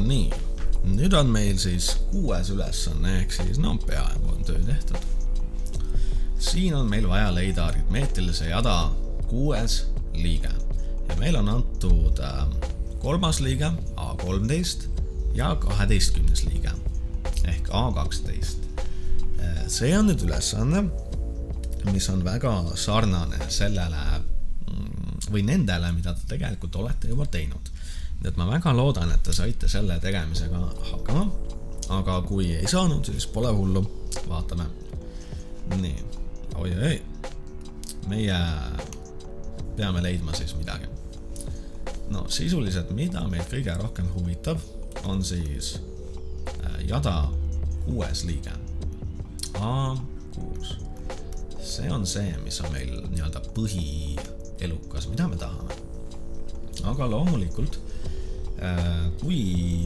Nii, nüüd on meil siis 6. ülesanne ehk siis peaaegu on töö tehtud. Siin on meil vaja leida aritmeetilise jada 6. liige ja meil on antud 3. liige A13 ja 12. liige ehk A12. See on nüüd ülesanne, mis on väga sarnane sellele või nendele, mida te tegelikult olete juba teinud. Nii et ma väga loodan, et te saite selle tegemisega hakkama, aga kui ei saanud, siis pole hullu, vaatame. Nii, oi, meie peame leidma siis midagi. No sisuliselt, mida meid kõige rohkem huvitab, on siis jada 6. liige. A6. See on see, mis on meil nii-öelda põhielukas, mida me tahame. Aga loomulikult, kui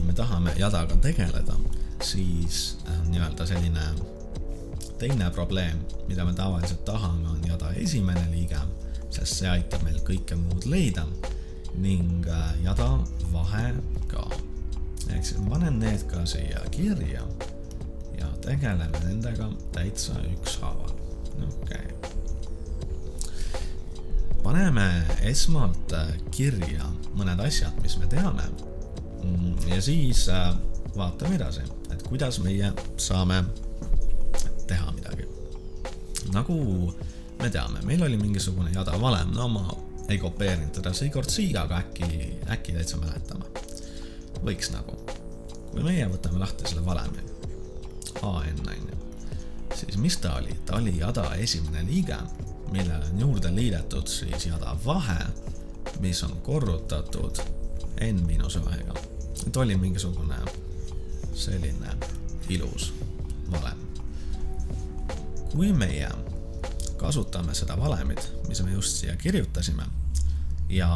me tahame jadaga tegeleda, siis nii-öelda selline teine probleem, mida me tavaliselt tahame, on jada 1. liige, sest see aitab meil kõike muud leida ning jada vahe ka. Ehk siis panen need ka siia kirja ja tegeleme nendega täitsa ükshaaval. Okay. Paneme esmalt kirja mõned asjad, mis me teame ja siis vaatame edasi, et kuidas meie saame teha midagi. Nagu me teame, meil oli mingisugune jada valem, no ma ei kopeerinud teda seekord siia, aga äkki täitsa mäletame. Võiks nagu, kui meie võtame lahti selle valemi, AN, siis mis ta oli? Ta oli jada 1. liige, millele on juurde liidetud siis jada vahe, mis on korrutatud n-1-ga. Et oli mingisugune selline ilus valem. Kui meie kasutame seda valemit, mis me just siia kirjutasime, ja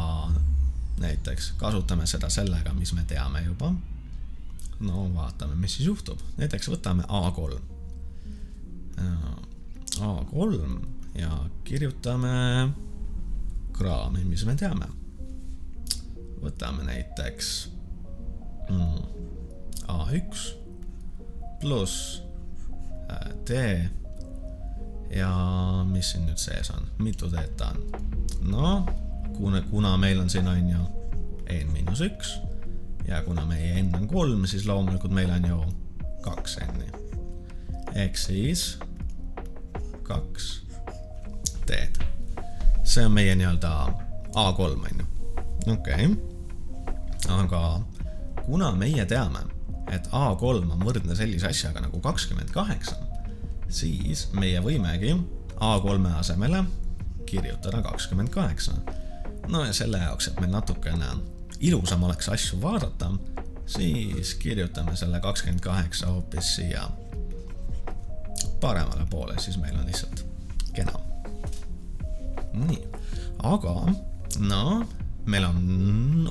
näiteks kasutame seda sellega, mis me teame juba, no vaatame, mis siis juhtub. Näiteks võtame A3. A3 ja kirjutame kraami, mis me teame. Võtame näiteks A1 pluss D ja mis siin nüüd sees on? Mitu D ta on? No, kuna meil on siin on ju n-1 ja kuna meie n on 3, siis loomulikult meil on ju 2 n-i. Ehk siis 2 D-d. See on meie nii-öelda A3 on ju. Okei. Aga kuna meie teame, et A3 on võrdne sellise asjaga nagu 28, siis meie võimegi A3 asemele kirjutada 28. No ja selle jaoks, et meil natukene ilusam oleks asju vaadata, siis kirjutame selle 28 hoopis siia paremale poole, siis meil on lihtsalt kena. Nii, aga no, meil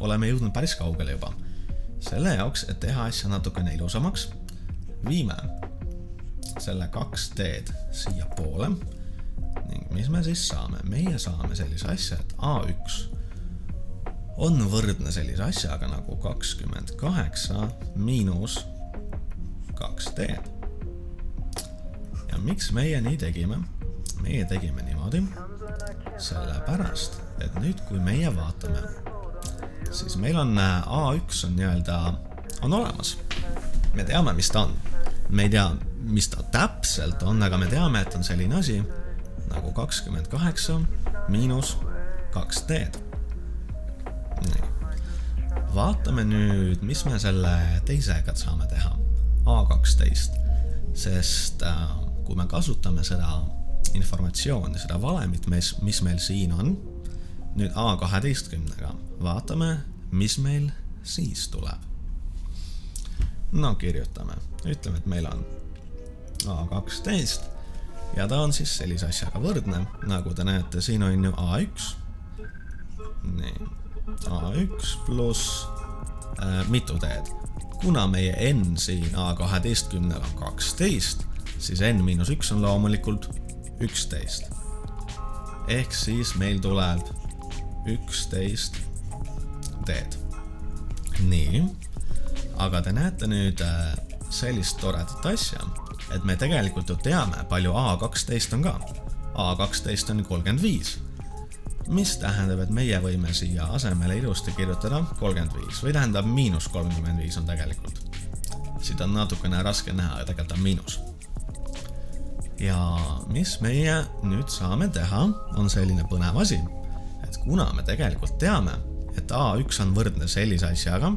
oleme jõudnud päris kaugele juba. Selle jaoks, et teha asja natukene ilusamaks, viime selle 2D-d siia poole ning mis me siis saame? Meie saame sellise asja, et A1 on võrdne sellise asjaga nagu 28 miinus 2D. Ja miks meie nii tegime? Meie tegime niimoodi, sellepärast, et nüüd kui meie vaatame, siis meil on A1 on nii-öelda on olemas. Me teame, mis ta on. Me ei tea, mis ta täpselt on, aga me teame, et on selline asi nagu 28 miinus 2D-d. Vaatame nüüd, mis me selle teisega saame teha. A12. Sest kui me kasutame seda informatsiooni, seda valemit, mis meil siin on, nüüd A12-ga, vaatame, mis meil siis tuleb. No kirjutame. Ütleme, et meil on A12 ja ta on siis sellise asjaga võrdne, nagu te näete, siin on ju A1. Nii, A1 pluss mitu teed. Kuna meie n siin A12 on 12, siis n-1 on loomulikult 11. Ehk siis meil tuleb 11 teed. Nii, aga te näete nüüd sellist toredat asja, et me tegelikult ju teame, palju A12 on ka. A12 on 35, mis tähendab, et meie võime siia asemele ilusti kirjutada 35 või tähendab -35 on tegelikult. Siit on natukene raske näha, aga tegelikult on miinus. Ja mis meie nüüd saame teha, on selline põnev asi, et kuna me tegelikult teame, et A1 on võrdne sellise asjaga,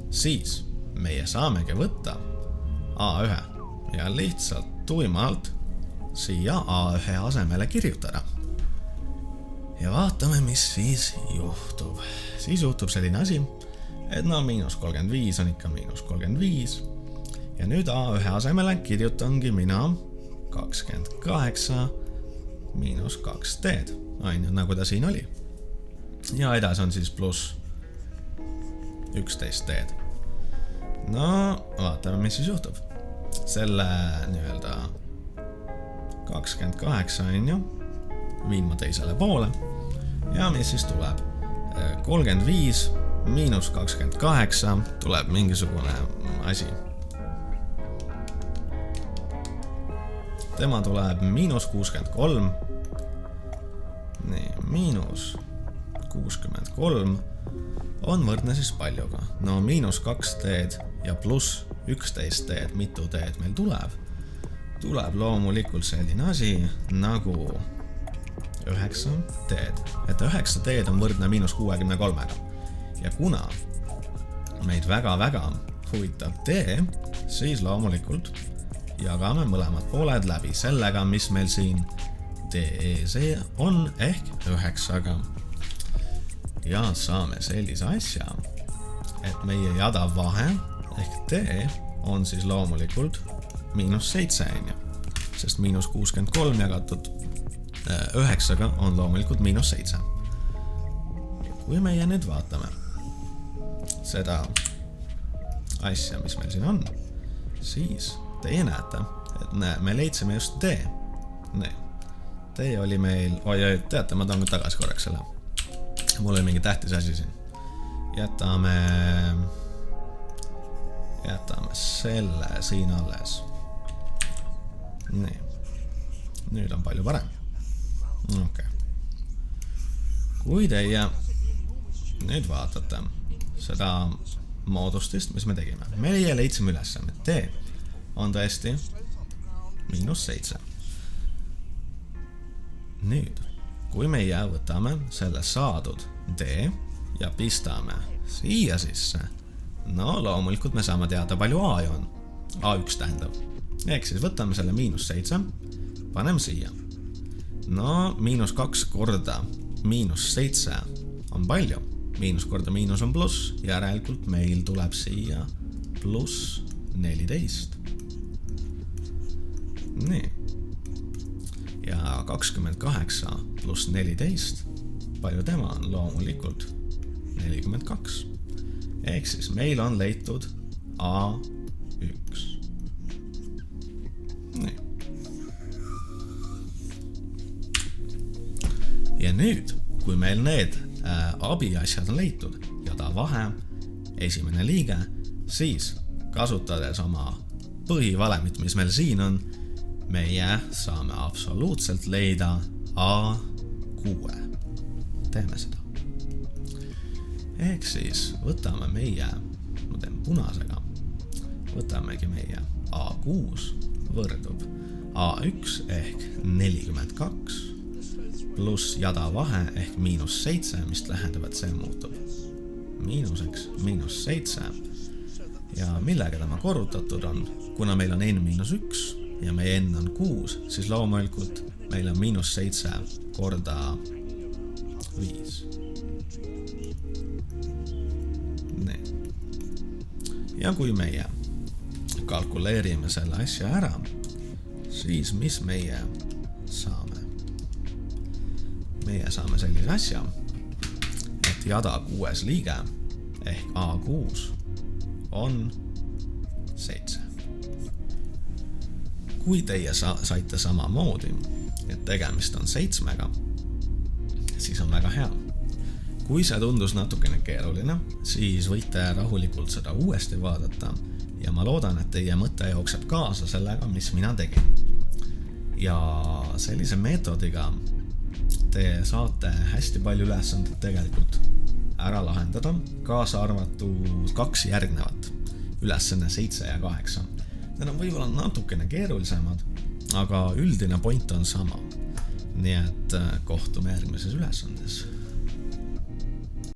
siis meie saamegi võtta A1 ja lihtsalt tuimalt siia A1 asemele kirjutada. Ja vaatame, mis siis juhtub. Siis juhtub selline asi, et -35 on ikka -35 ja nüüd A1 asemele kirjutangi mina 28 -2 teed, nagu ta siin oli. Ja edasi on siis pluss 11 teed. No, vaatame, mis siis juhtub. Selle nii-öelda 28 on ju, viin ma teisele poole ja mis siis tuleb? 35 -28 tuleb mingisugune asi. Tema tuleb -63. Nii, -63 on võrdne siis paljuga. No -2 teed ja pluss 11 teed, mitu teed meil tuleb? Tuleb loomulikult selline asi nagu 9 teed. Et 9 teed on võrdne -63. Ja kuna meid väga-väga huvitab tee, siis loomulikult jagame mõlemad pooled läbi sellega, mis meil siin DEC on ehk 9-ga. Ja saame sellise asja, et meie jadav vahe ehk D on siis loomulikult -7, sest -63 jagatud 9-ga on loomulikult -7. Kui meie nüüd vaatame seda asja, mis meil siin on, siis teie näete, et me leidsime just D. D oli meil, teate, ma tahan nüüd tagasi korraks selle. Mul oli mingi tähtis asi siin. Jätame selle siin alles. Nii. Nüüd on palju parem. Okay. Kui teie nüüd vaatate seda moodustist, mis me tegime. Meie leidsime üles, et D on tõesti -7. Nüüd, kui meie võtame selle saadud D ja pistame siia sisse, no loomulikult me saame teada, palju A on. A1 tähendab. Ehk siis võtame selle -7, paneme siia. No -2 korda -7 on palju. Miinus korda miinus on pluss, järelikult meil tuleb siia pluss 14. Nii. Ja 28 pluss 14, palju tema on? Loomulikult 42. Ehk siis meil on leitud A1. Nii. Ja nüüd, kui meil need abiasjad on leitud ja ta vahe, esimene liige, siis kasutades oma põhivalemit, mis meil siin on, meie saame absoluutselt leida A6. Teeme seda. Ehk siis võtame meie, ma teen punasega, võtamegi meie A6 võrdub A1 ehk 42 pluss jada vahe ehk -7, mis tähendab, et see muutub miinuseks -7. Ja millega tema korrutatud on, kuna meil on n-1 ja meie n on 6, siis loomulikult meil on -7 korda 5. Nii. Ja kui meie kalkuleerime selle asja ära, siis mis meie saame? Meie saame sellise asja, et jada 6 liige ehk A6 on 7. Kui teie saite samamoodi, et tegemist on 7-ga, siis on väga hea. kui see tundus natukene keeruline, siis võite rahulikult seda uuesti vaadata ja ma loodan, et teie mõte jookseb kaasa sellega, mis mina tegin. Ja sellise meetodiga te saate hästi palju ülesanded tegelikult ära lahendada, kaasa arvatud 2 järgnevat, ülesanne 7 ja 8. Need on võib-olla natukene keerulisemad, aga üldine point on sama. Nii et kohtume järgmises ülesandes.